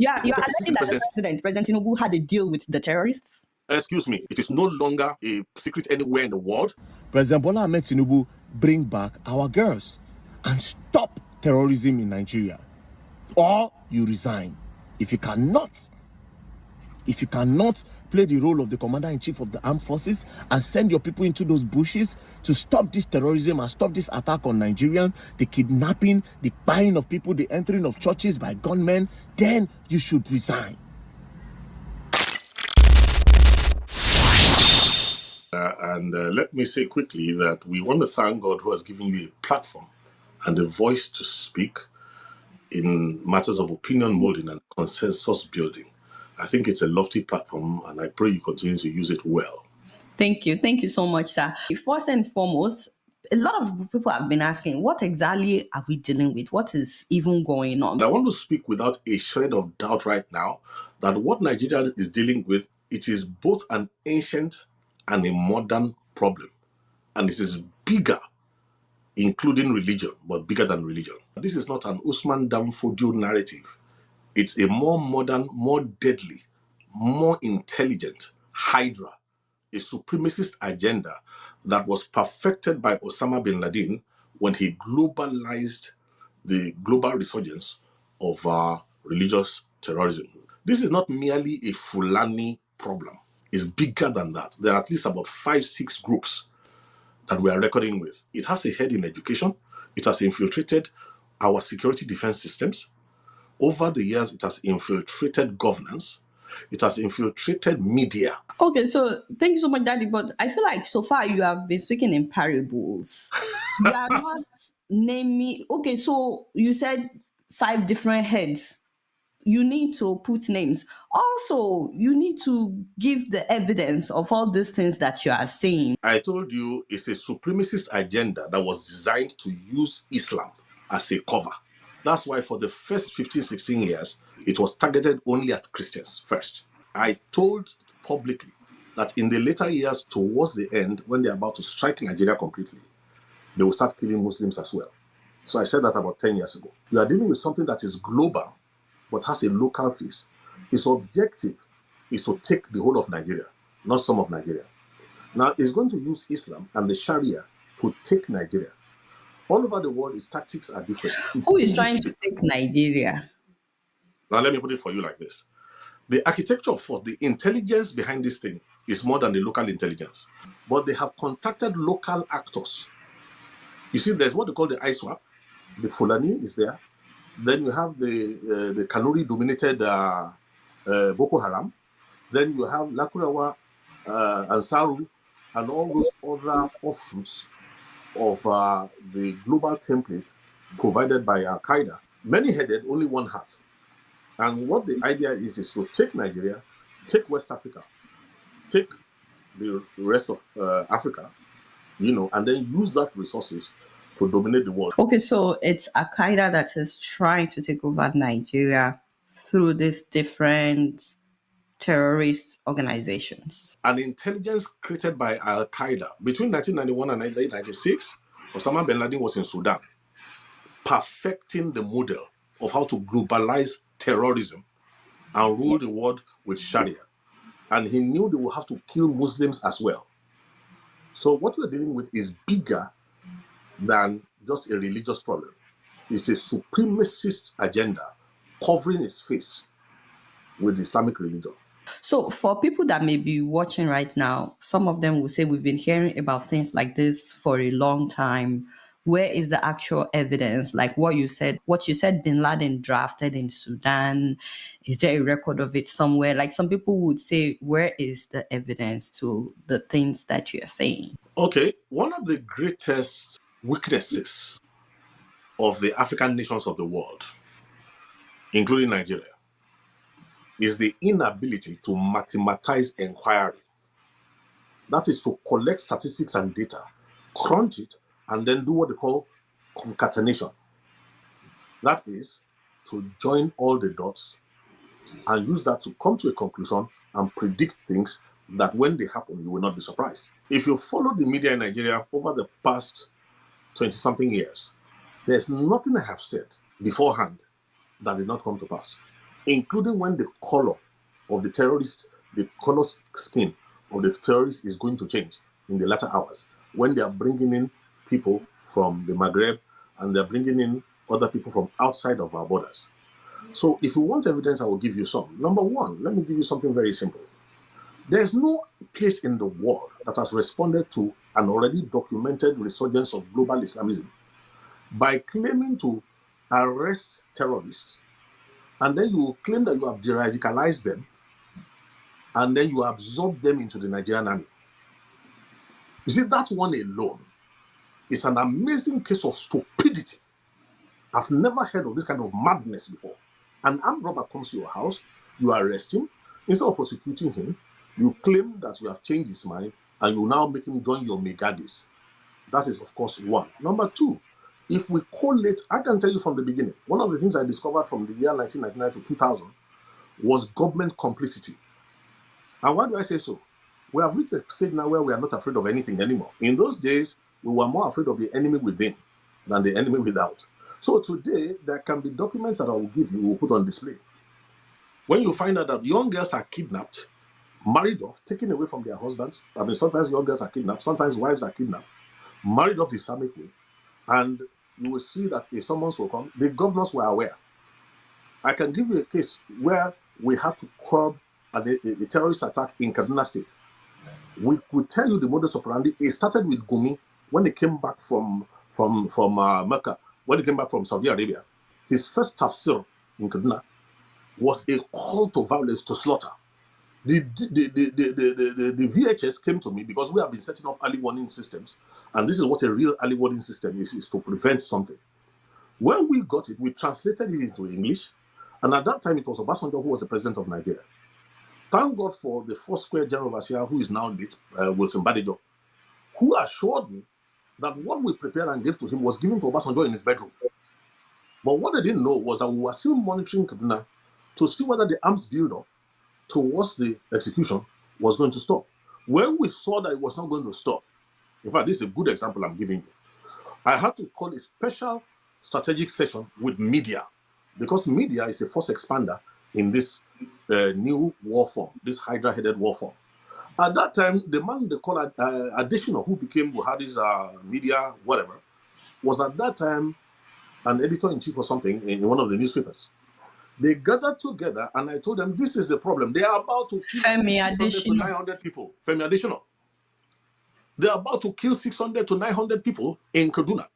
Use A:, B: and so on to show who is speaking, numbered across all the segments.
A: You're
B: The
A: alleging that the President Tinubu had a deal with the terrorists?
B: Excuse me, it is no longer a secret anywhere in the world.
C: President Bola Ahmed Tinubu, bring back our girls and stop terrorism in Nigeria. Or you resign. If you cannot play the role of the commander-in-chief of the armed forces and send your people into those bushes to stop this terrorism and stop this attack on Nigerians, the kidnapping, the buying of people, the entering of churches by gunmen, then you should resign.
B: Let me say quickly that we want to thank God who has given you a platform and a voice to speak in matters of opinion molding and consensus building. I think it's a lofty platform, and I pray you continue to use it well.
A: Thank you. Thank you so much, sir. First and foremost, a lot of people have been asking, what exactly are we dealing with? What is even going on?
B: And I want to speak without a shred of doubt right now that what Nigeria is dealing with, it is both an ancient and a modern problem. And it is bigger, including religion, but bigger than religion. This is not an Usman Danfodio narrative. It's a more modern, more deadly, more intelligent Hydra, a supremacist agenda that was perfected by Osama bin Laden when he globalized the global resurgence of religious terrorism. This is not merely a Fulani problem. It's bigger than that. There are at least about 5-6 groups that we are reckoning with. It has a head in education. It has infiltrated our security defense systems. Over the years, it has infiltrated governance. It has infiltrated media.
A: Okay, so thank you so much, Daddy. But I feel like so far you have been speaking in parables. You are not naming. Okay, so you said 5 different heads. You need to put names. Also, you need to give the evidence of all these things that you are saying.
B: I told you it's a supremacist agenda that was designed to use Islam as a cover. That's why for the first 15, 16 years, it was targeted only at Christians first. I told publicly that in the later years, towards the end, when they're about to strike Nigeria completely, they will start killing Muslims as well. So I said that about 10 years ago. You are dealing with something that is global, but has a local face. Its objective is to take the whole of Nigeria, not some of Nigeria. Now, it's going to use Islam and the Sharia to take Nigeria. All over the world, its tactics are different.
A: Who is trying to take Nigeria?
B: Now, let me put it for you like this. The architecture for the intelligence behind this thing is more than the local intelligence. But they have contacted local actors. You see, there's what they call the ISWAP. The Fulani is there. Then you have the Kanuri-dominated Boko Haram. Then you have Lakurawa, Ansaru, and all those other offshoots of the global template provided by Al-Qaeda. Many headed, only one heart. And what the idea is to take Nigeria, take West Africa, take the rest of Africa, and then use that resources to dominate the world.
A: Okay, so it's Al-Qaeda that is trying to take over Nigeria through these different terrorist organizations.
B: An intelligence created by Al-Qaeda between 1991 and 1996, Osama bin Laden was in Sudan, perfecting the model of how to globalize terrorism and rule the world with Sharia. And he knew they would have to kill Muslims as well. So what we're dealing with is bigger than just a religious problem. It's a supremacist agenda covering its face with Islamic religion.
A: So for people that may be watching right now, some of them will say we've been hearing about things like this for a long time. Where is the actual evidence? Like what you said bin Laden drafted in Sudan. Is there a record of it somewhere? Like some people would say, where is the evidence to the things that you're saying?
B: Okay, one of the greatest weaknesses of the African nations of the world, including Nigeria, is the inability to mathematize inquiry. That is to collect statistics and data, crunch it, and then do what they call concatenation. That is to join all the dots and use that to come to a conclusion and predict things that when they happen, you will not be surprised. If you follow the media in Nigeria over the past 20-something years, there's nothing I have said beforehand that did not come to pass. including when the color of the terrorist, the color skin of the terrorist is going to change in the latter hours, when they are bringing in people from the Maghreb and they're bringing in other people from outside of our borders. So if you want evidence, I will give you some. Number one, let me give you something very simple. There's no place in the world that has responded to an already documented resurgence of global Islamism by claiming to arrest terrorists, and then you claim that you have de-radicalized them, and then you absorb them into the Nigerian army. You see, that one alone is an amazing case of stupidity. I've never heard of this kind of madness before. An armed robber comes to your house, you arrest him. Instead of prosecuting him, you claim that you have changed his mind and you now make him join your megadis. That is, of course, one. Number two, if we collate, I can tell you from the beginning, one of the things I discovered from the year 1999 to 2000 was government complicity. And why do I say so? We have reached a stage now where we are not afraid of anything anymore. In those days, we were more afraid of the enemy within than the enemy without. So today, there can be documents that I will give you, we'll put on display. When you find out that young girls are kidnapped, married off, taken away from their husbands, I mean, sometimes young girls are kidnapped, sometimes wives are kidnapped, married off Islamic way, and you will see that a summons will come. The governors were aware. I can give you a case where we had to curb a terrorist attack in Kaduna State. We could tell you the modus operandi. It started with Gumi when he came back from Mecca, when he came back from Saudi Arabia. His first tafsir in Kaduna was a call to violence, to slaughter. The VHS came to me because we have been setting up early warning systems, and this is what a real early warning system is to prevent something. When we got it, we translated it into English, and at that time it was Obasanjo who was the president of Nigeria. Thank God for the first square general overseer, who is now late, Wilson Badejo, who assured me that what we prepared and gave to him was given to Obasanjo in his bedroom. But what they didn't know was that we were still monitoring Kaduna to see whether the arms build-up towards the execution was going to stop. When we saw that it was not going to stop, in fact, this is a good example I'm giving you, I had to call a special strategic session with media, because media is a force expander in this new war form, this hydra-headed war form. At that time, the man they call Additional, who became Buhari's media, whatever, was at that time an editor-in-chief or something in one of the newspapers. They gathered together, and I told them, this is the problem. They are about to kill at least
A: Femi
B: 600 to
A: Adesina.
B: 900 people. Femi Additional. They are about to kill 600 to 900 people in Kaduna.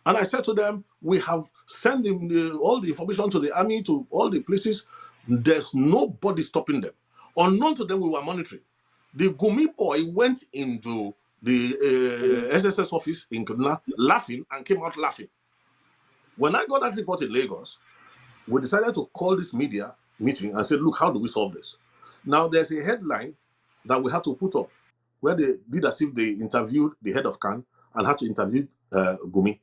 B: And I said to them, we have sent all the information to the army, to all the places. There's nobody stopping them. Unknown to them, we were monitoring. The Gumi boy went into the SSS office in Kaduna laughing and came out laughing. When I got that report in Lagos, we decided to call this media meeting and said, look, how do we solve this? Now, there's a headline that we had to put up where they did as if they interviewed the head of CAN and had to interview Gumi.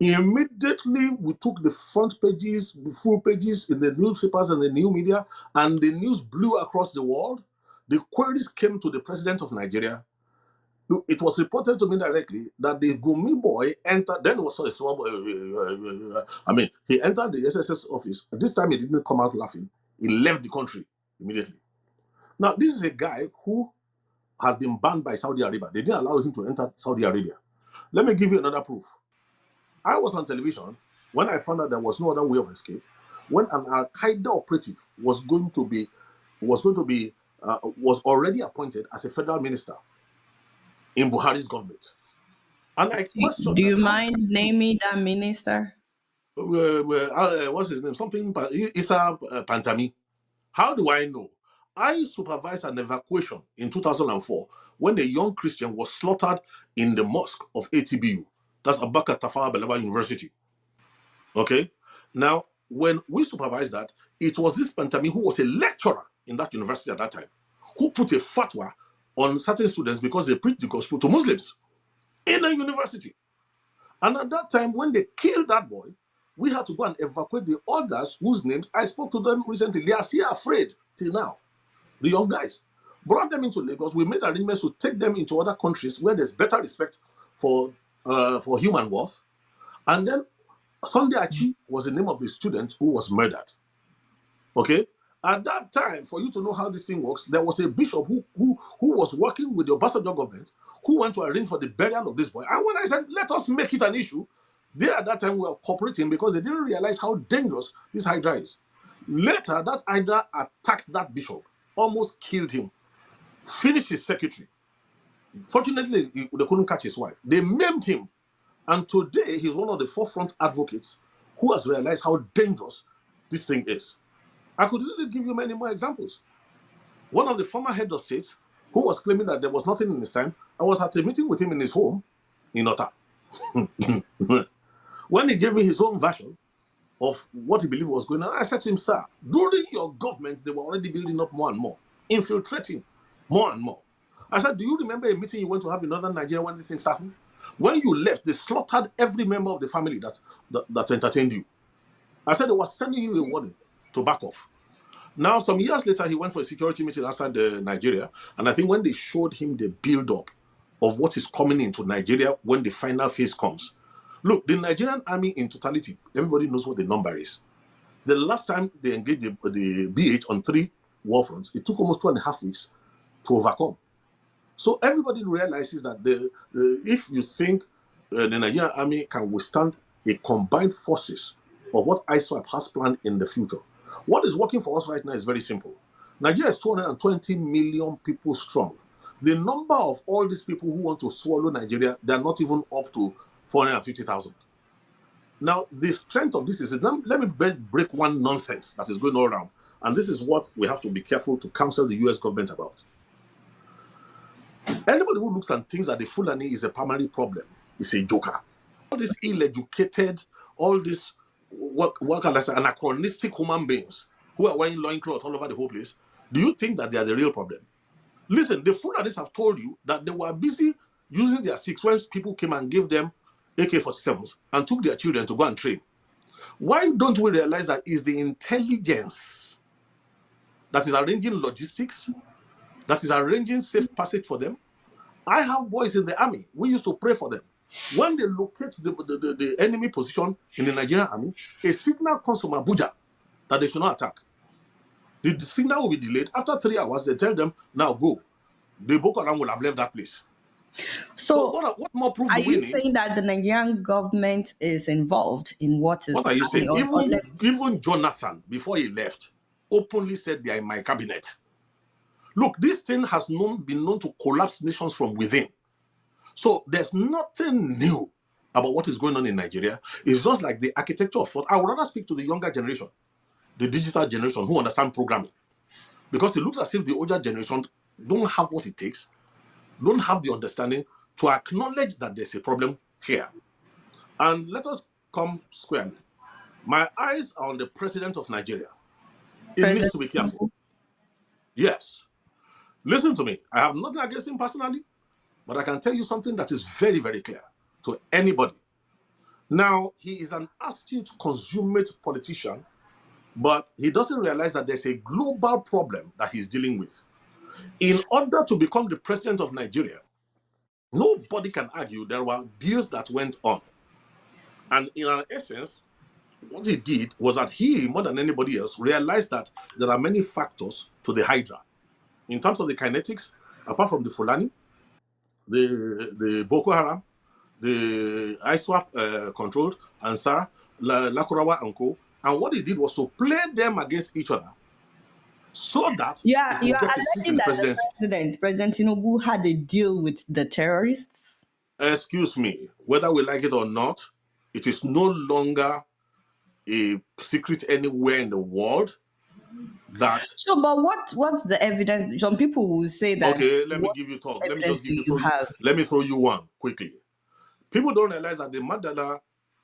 B: Immediately, we took the front pages, the full pages in the newspapers and the new media, and the news blew across the world. The queries came to the president of Nigeria. It was reported to me directly that the Gumi boy entered, then it was a small boy, he entered the SSS office. This time he didn't come out laughing. He left the country immediately. Now, this is a guy who has been banned by Saudi Arabia. They didn't allow him to enter Saudi Arabia. Let me give you another proof. I was on television when I found out there was no other way of escape, when an Al-Qaeda operative was already appointed as a federal minister in Buhari's government. And I questioned
A: Do
B: that
A: you mind naming that minister?
B: what's his name? Something, Issa Pantami. How do I know? I supervised an evacuation in 2004 when a young Christian was slaughtered in the mosque of ATBU. That's Abubakar Tafawa Balewa University. Okay? Now, when we supervised that, it was this Pantami, who was a lecturer in that university at that time, who put a fatwa on certain students because they preached the gospel to Muslims in a university. And at that time, when they killed that boy, we had to go and evacuate the others whose names I spoke to them recently. They are still afraid till now. The young guys brought them into Lagos. We made arrangements to take them into other countries where there's better respect for human worth. And then Sunday Achi was the name of the student who was murdered. Okay? At that time, for you to know how this thing works, there was a bishop who was working with the Obasanjo government who went to arrange for the burial of this boy. And when I said, let us make it an issue, they at that time were cooperating because they didn't realize how dangerous this Hydra is. Later, that Hydra attacked that bishop, almost killed him, finished his secretary. Fortunately, they couldn't catch his wife. They maimed him. And today, he's one of the forefront advocates who has realized how dangerous this thing is. I could easily give you many more examples. One of the former head of state who was claiming that there was nothing in his time, I was at a meeting with him in his home in Ota. When he gave me his own version of what he believed was going on, I said to him, sir, during your government, they were already building up more and more, infiltrating more and more. I said, do you remember a meeting you went to have in northern Nigeria when these things happened? When you left, they slaughtered every member of the family that entertained you. I said they were sending you a warning to back off. Now, some years later, he went for a security meeting outside Nigeria, and I think when they showed him the build-up of what is coming into Nigeria when the final phase comes. Look, the Nigerian army in totality, everybody knows what the number is. The last time they engaged the BH on 3 war fronts, it took almost 2.5 weeks to overcome. So everybody realizes that if you think the Nigerian army can withstand a combined forces of what ISWAP has planned in the future, what is working for us right now is very simple. Nigeria is 220 million people strong. The number of all these people who want to swallow Nigeria, they're not even up to 450,000. Now, the strength of this is, let me break one nonsense that is going all around. And this is what we have to be careful to counsel the US government about. Anybody who looks and thinks that the Fulani is a primary problem is a joker. All these ill-educated, all these anachronistic human beings who are wearing loincloth all over the whole place, do you think that they are the real problem? Listen, the Fulanis have told you that they were busy using their six when people came and gave them AK-47s and took their children to go and train. Why don't we realize that it's the intelligence that is arranging logistics, that is arranging safe passage for them? I have boys in the army. We used to pray for them. When they locate the enemy position in the Nigerian army, a signal comes from Abuja that they should not attack. The signal will be delayed. After 3 hours, they tell them, now go. The Boko Haram will have left that place. So what more proof do we need?
A: Are you saying that the Nigerian government is involved in what is
B: What are you saying?
A: happening?
B: Even Jonathan, before he left, openly said they are in my cabinet. Look, this thing has been known to collapse nations from within. So there's nothing new about what is going on in Nigeria. It's just like the architecture of thought. I would rather speak to the younger generation, the digital generation who understand programming. Because it looks as if the older generation don't have what it takes, don't have the understanding to acknowledge that there's a problem here. And let us come squarely. My eyes are on the president of Nigeria. He needs to be careful. Yes. Listen to me. I have nothing against him personally, but I can tell you something that is very, very clear to anybody. Now, he is an astute, consummate politician, but he doesn't realize that there's a global problem that he's dealing with. In order to become the president of Nigeria, nobody can argue there were deals that went on. And in essence, what he did was that he, more than anybody else, realized that there are many factors to the Hydra. In terms of the kinetics, apart from the Fulani, the Boko Haram, the ISWAP controlled, Ansar, Lakurawa and Co. And what he did was to play them against each other so that
A: you
B: he
A: are
B: could get a seat in the presidency.
A: President Tinubu had a deal with the terrorists?
B: Excuse me, whether we like it or not, it is no longer a secret anywhere in the world that.
A: So, but what's the evidence? Some people will say that.
B: Okay, let me give you talk. Let me just give you. Let me throw you one quickly. People don't realize that the Mandela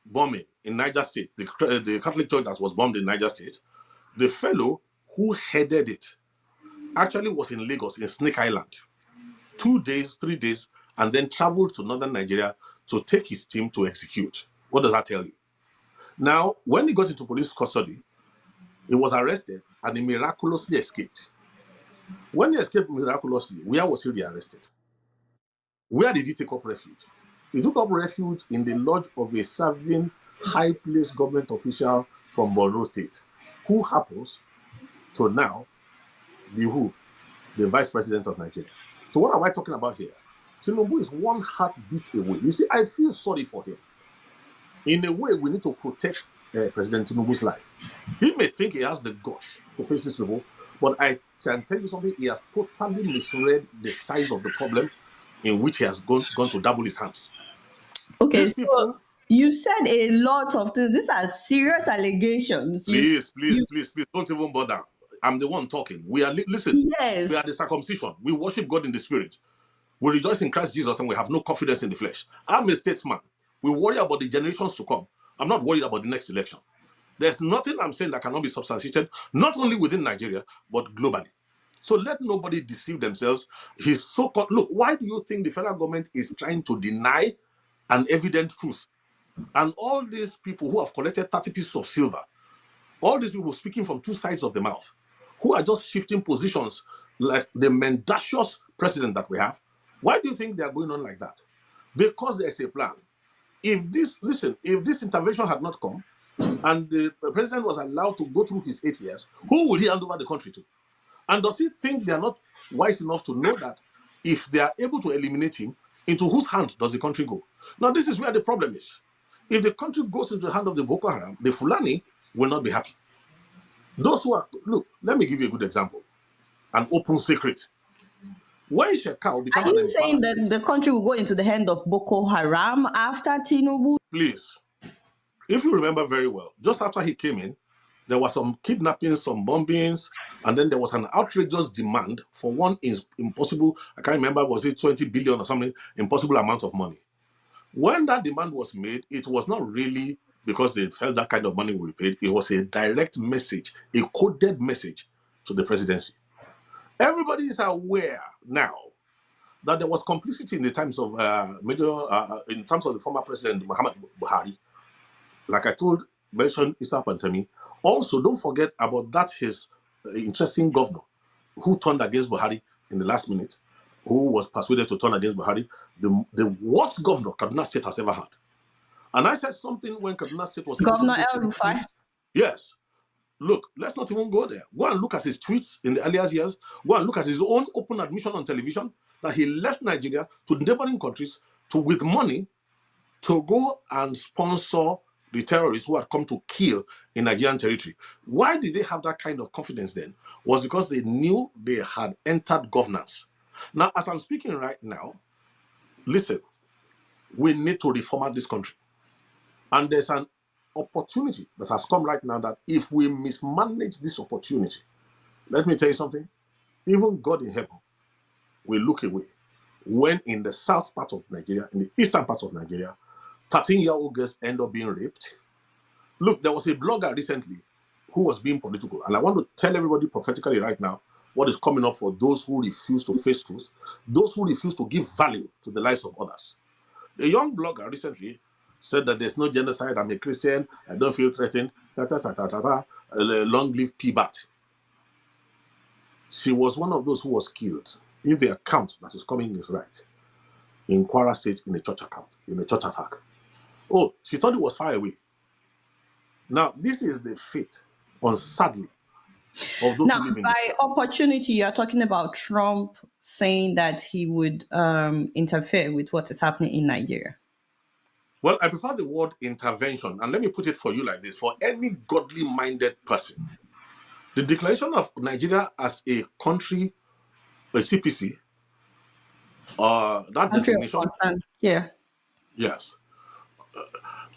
B: bombing in Niger State, the Catholic church that was bombed in Niger State, the fellow who headed it actually was in Lagos, in Snake Island, 2 days, 3 days, and then traveled to northern Nigeria to take his team to execute. What does that tell you? Now, when he got into police custody, he was arrested and he miraculously escaped. When he escaped miraculously, where was he rearrested? Where did he take up refuge? He took up refuge in the lodge of a serving high-placed government official from Borno State, who happens to now be who? The vice president of Nigeria. So what am I talking about here? Tinubu is one heartbeat away. You see, I feel sorry for him. In a way, we need to protect President Tinubu's life. He may think he has the guts to face these people, but I can tell you something, he has totally misread the size of the problem in which he has gone to double his hands.
A: Okay,
B: These
A: so
B: people,
A: you said a lot of things. These are serious allegations. You
B: please, don't even bother. I'm the one talking. Listen, we are
A: yes.
B: the circumcision. We worship God in the spirit. We rejoice in Christ Jesus and we have no confidence in the flesh. I'm a statesman. We worry about the generations to come. I'm not worried about the next election. There's nothing I'm saying that cannot be substantiated, not only within Nigeria, but globally. So let nobody deceive themselves. He's so-called, look, why do you think the federal government is trying to deny an evident truth? And all these people who have collected 30 pieces of silver, all these people speaking from two sides of the mouth, who are just shifting positions like the mendacious president that we have, why do you think they are going on like that? Because there's a plan. If this intervention had not come and the president was allowed to go through his 8 years, who will he hand over the country to? And does he think they are not wise enough to know that if they are able to eliminate him, into whose hand does the country go? Now, this is where the problem is. If the country goes into the hand of the Boko Haram, the Fulani will not be happy. Those who are, look, let me give you a good example, an open secret. When Shekau
A: Are
B: became an
A: you saying
B: empanelment,
A: that the country will go into the hand of Boko Haram after Tinubu?
B: please, if you remember very well, just after he came in, there was some kidnappings, some bombings, and then there was an outrageous demand for one impossible, I can't remember, was it 20 billion or something, impossible amount of money. When that demand was made, it was not really because they felt that kind of money will be paid. It was a direct message, a coded message to the presidency. Everybody is aware now that there was complicity in the times of in terms of the former president Muhammad Buhari. Like I mentioned Issa Pantami. Also, don't forget about that his interesting governor who turned against Buhari in the last minute, who was persuaded to turn against Buhari, the worst governor Kaduna State has ever had. And I said something when Kaduna State was able to do
A: Governor
B: this
A: El Rufai?
B: Yes. Look, let's not even go there. Go and look at his tweets in the earlier years. Go and look at his own open admission on television that he left Nigeria to neighboring countries with money to go and sponsor the terrorists who had come to kill in Nigerian territory. Why did they have that kind of confidence then? Was because they knew they had entered governance. Now, as I'm speaking right now, listen, we need to reformat this country. And there's an opportunity that has come right now that if we mismanage this opportunity, let me tell you something, even God in heaven will look away when in the south part of Nigeria, in the eastern part of Nigeria, 13-year-old girls end up being raped. Look, there was a blogger recently who was being political, and I want to tell everybody prophetically right now what is coming up for those who refuse to face truth, those who refuse to give value to the lives of others. A young blogger recently said that there's no genocide, I'm a Christian, I don't feel threatened, long live P-Bat. She was one of those who was killed, if the account that is coming is right, in Kwara State in a church attack. Oh, she thought it was far away. Now, this is the fate, sadly, of those
A: Now,
B: who live in
A: by
B: Nigeria.
A: opportunity, you're talking about Trump saying that he would interfere with what is happening in Nigeria.
B: Well, I prefer the word intervention, and let me put it for you like this. For any godly-minded person, the declaration of Nigeria as a country, a CPC, that
A: Country of
B: designation,
A: concern. Yeah.
B: yes,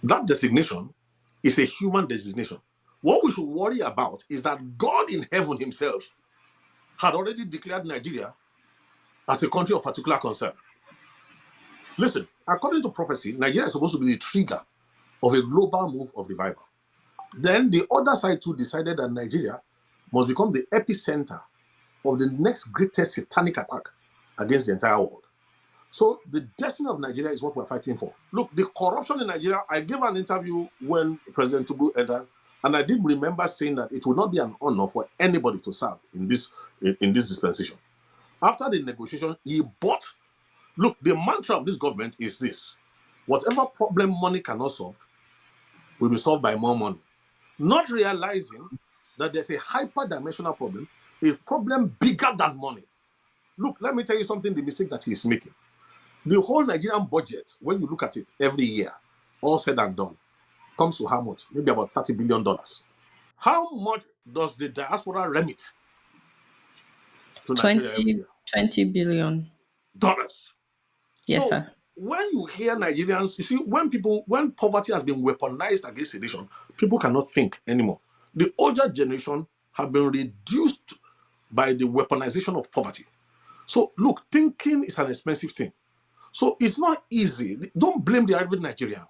B: that designation is a human designation. What we should worry about is that God in heaven himself had already declared Nigeria as a country of particular concern. Listen, according to prophecy, Nigeria is supposed to be the trigger of a global move of revival. Then the other side too decided that Nigeria must become the epicenter of the next greatest satanic attack against the entire world. So the destiny of Nigeria is what we're fighting for. Look, the corruption in Nigeria, I gave an interview when President Tinubu entered, and I did remember saying that it would not be an honor for anybody to serve in this dispensation. After the negotiation, he bought. Look, the mantra of this government is this: whatever problem money cannot solve will be solved by more money. Not realizing that there's a hyper-dimensional problem, a problem bigger than money. Look, let me tell you something, the mistake that he's making. The whole Nigerian budget, when you look at it every year, all said and done, comes to how much? Maybe about $30 billion. How much does the diaspora remit to Nigeria every
A: 20,
B: year?
A: 20 billion.
B: Dollars.
A: Yes,
B: So
A: sir.
B: when you hear Nigerians, you see, when poverty has been weaponized against a nation, people cannot think anymore. The older generation have been reduced by the weaponization of poverty. So look, thinking is an expensive thing. So it's not easy. Don't blame the average Nigerian.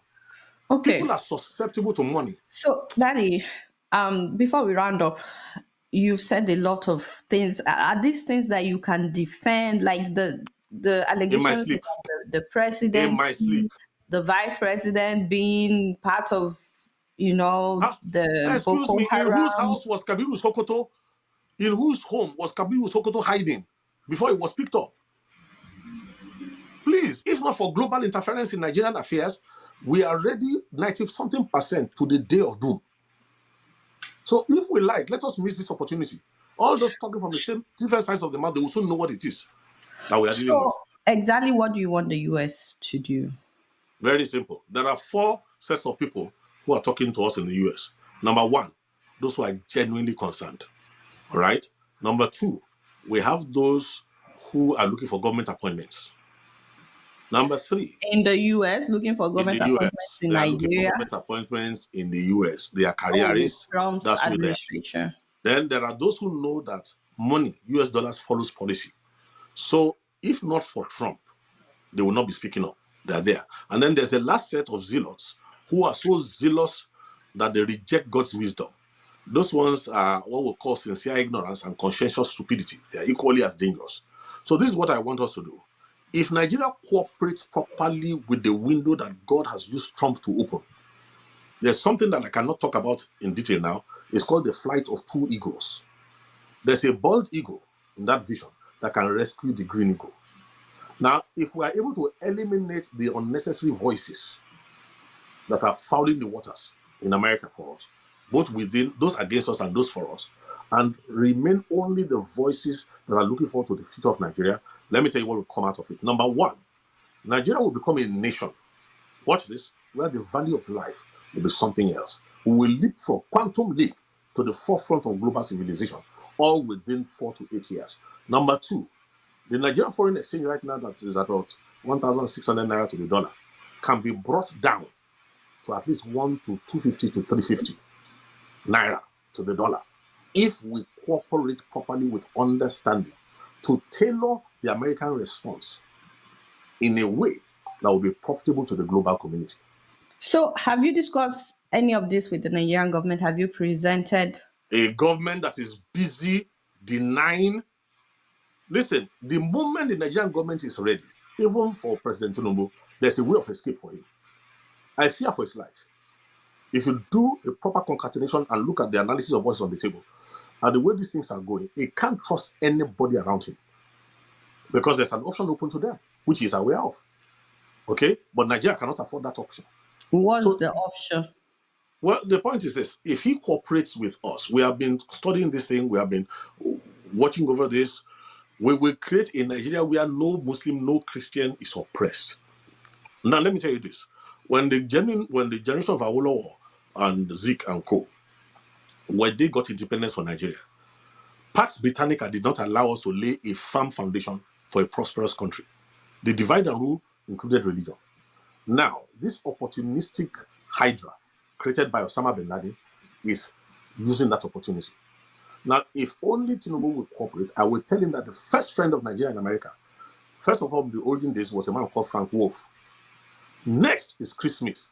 A: Okay.
B: People are susceptible to money.
A: So, Daddy, before we round up, you've said a lot of things. Are these things that you can defend, like the
B: In my
A: allegations
B: sleep.
A: about the
B: In my
A: presidency,
B: sleep.
A: the vice president being part of,
B: Huh?
A: the
B: Excuse
A: Boko
B: me, in whose
A: Haram?
B: house was Kabiru Sokoto? In whose home was Kabiru Sokoto hiding before it was picked up? Please, if not for global interference in Nigerian affairs, we are ready 90 something percent to the day of doom. So if we like, let us miss this opportunity. All those talking from the same different sides of the mouth, they will soon know what it is that we are dealing
A: So,
B: with.
A: exactly what do you want the US to do?
B: Very simple. There are 4 sets of people who are talking to us in the US. Number 1, those who are genuinely concerned. All right. Number 2, we have those who are looking for government appointments. Number 3,
A: In the US, looking for
B: in
A: government
B: the
A: appointments
B: US,
A: in
B: they are looking for
A: Nigeria?
B: government appointments in the US. They are
A: Oh, with
B: careerists.
A: Trump's
B: That's who they are.
A: administration.
B: Then there are those who know that money, US dollars, follows policy. So if not for Trump, they will not be speaking up. They are there. And then there's a last set of zealots who are so zealous that they reject God's wisdom. Those ones are what we call sincere ignorance and conscientious stupidity. They are equally as dangerous. So this is what I want us to do. If Nigeria cooperates properly with the window that God has used Trump to open, there's something that I cannot talk about in detail now. It's called the flight of 2 eagles. There's a bald eagle in that vision that can rescue the green eagle. Now, if we are able to eliminate the unnecessary voices that are fouling the waters in America for us, both within those against us and those for us, and remain only the voices that are looking forward to the future of Nigeria, let me tell you what will come out of it. Number 1, Nigeria will become a nation. Watch this, where the value of life will be something else. We will leap from quantum leap to the forefront of global civilization, all within 4 to 8 years. Number 2, the Nigerian foreign exchange right now that is about 1,600 naira to the dollar can be brought down to at least 1 to 250 to 350 naira to the dollar if we cooperate properly with understanding to tailor the American response in a way that will be profitable to the global community.
A: So, have you discussed any of this with the Nigerian government? Have you presented?
B: A government that is busy denying. Listen, the moment the Nigerian government is ready, even for President Tinubu, there's a way of escape for him. I fear for his life. If you do a proper concatenation and look at the analysis of what's on the table and the way these things are going, he can't trust anybody around him because there's an option open to them, which he's aware of. Okay? But Nigeria cannot afford that option.
A: What's
B: So,
A: the option?
B: well, the point is this. If he cooperates with us, we have been studying this thing, we have been watching over this, we will create a Nigeria where no Muslim, no Christian is oppressed. Now, let me tell you this. When the generation of Awolowo and Zik and Co., when they got independence from Nigeria, Pax Britannica did not allow us to lay a firm foundation for a prosperous country. The divide and rule included religion. Now, this opportunistic hydra created by Osama bin Laden is using that opportunity. Now, if only Tinubu will cooperate, I will tell him that the first friend of Nigeria in America, first of all, the olden days was a man called Frank Wolf. Next is Chris Smith,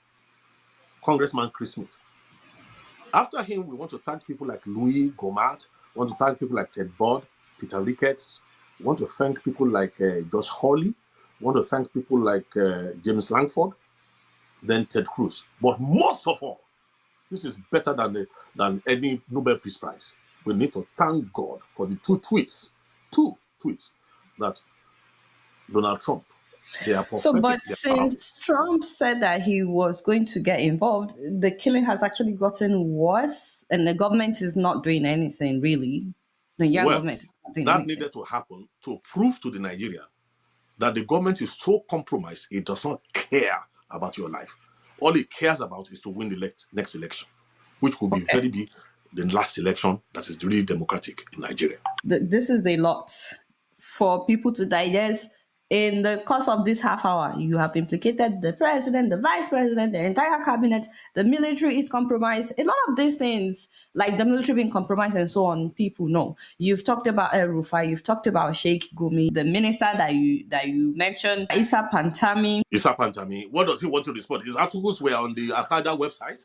B: Congressman Chris Smith. After him, we want to thank people like Louis Gohmert, we want to thank people like Ted Budd, Peter Ricketts, we want to thank people like Josh Hawley, we want to thank people like James Langford, then Ted Cruz. But most of all, this is better than any Nobel Peace Prize. We need to thank God for the two tweets that Donald Trump They are
A: So,
B: prophetic,
A: but
B: they are powerful.
A: since Trump said that he was going to get involved, the killing has actually gotten worse, and the government is not doing anything really. The Nigerian
B: Well,
A: government is not doing
B: that
A: anything.
B: needed to happen to prove to the Nigerian that the government is so compromised, it does not care about your life. All it cares about is to win the next election, which will be
A: Okay.
B: very big, the last election that is really democratic in Nigeria.
A: This is a lot for people to digest. In the course of this half hour, you have implicated the president, the vice president, the entire cabinet, the military is compromised. A lot of these things, like the military being compromised and so on, people know. You've talked about El Rufai, you've talked about Sheikh Gumi, the minister that you mentioned, Isa Pantami.
B: Issa Pantami, what does he want to respond? His articles were on the Al-Qaeda website,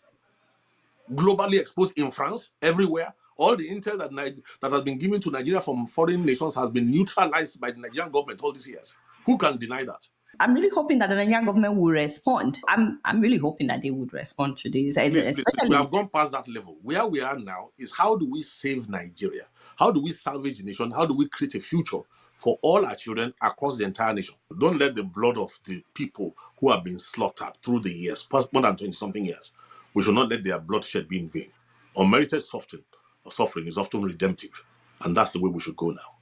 B: globally exposed in France, everywhere. All the intel that has been given to Nigeria from foreign nations has been neutralized by the Nigerian government all these years. Who can deny that?
A: I'm really hoping that the Nigerian government will respond. I'm really hoping that they would respond to this,
B: Please, we
A: especially.
B: have gone past that level. Where we are now is how do we save Nigeria? How do we salvage the nation? How do we create a future for all our children across the entire nation? Don't let the blood of the people who have been slaughtered through the years, past more than 20 something years, we should not let their bloodshed be in vain. Unmerited suffering is often redemptive, and that's the way we should go now.